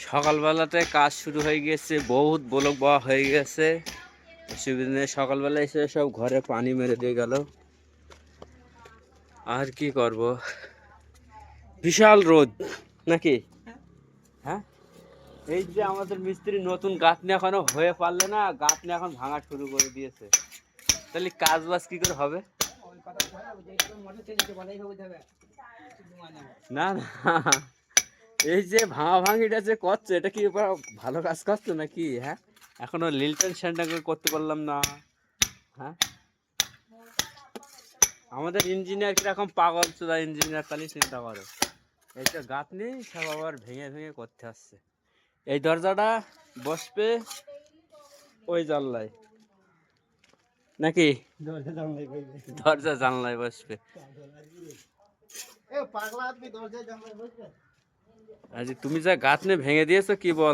সকালবেলাতে কাজ শুরু হয়ে গেছে, বহুত ব্লক বওয়া হয়ে গেছে। অসুবিধা নেই, সকালবেলা এসে সব ঘরে পানি মেরে দিয়ে গেল। আর কি করব, বিশাল রোদ নাকি? হ্যাঁ, এই যে আমাদের মিস্ত্রি নতুন গাঁথনি এখনো হয়ে পারলে না, গাঁথনি এখন ভাঙা শুরু করে দিয়েছে। তাহলে কাজ বাজ কি করে হবে? না না, এই যে ভাঙা ভাঙিটা যে করছে, এটা কি এবার ভালো কাজ করছে নাকি? হ্যাঁ, এখনো লিল্টন স্যান্ডাকে করতে পারলাম না। হ্যাঁ, আমাদের ইঞ্জিনিয়ার কিরকম পাগল চোদা ইঞ্জিনিয়ার, তাহলে চিন্তা করো। এইটা গাঁথনি সব আবার ভেঙে ভেঙে করতে আসছে। এই দরজাটা বসবে ওই জানলায় নাকি? দরজা জানলায় বসবে। আজ তুমি যা গাঁথনি ভেঙে দিয়েছো কি বল।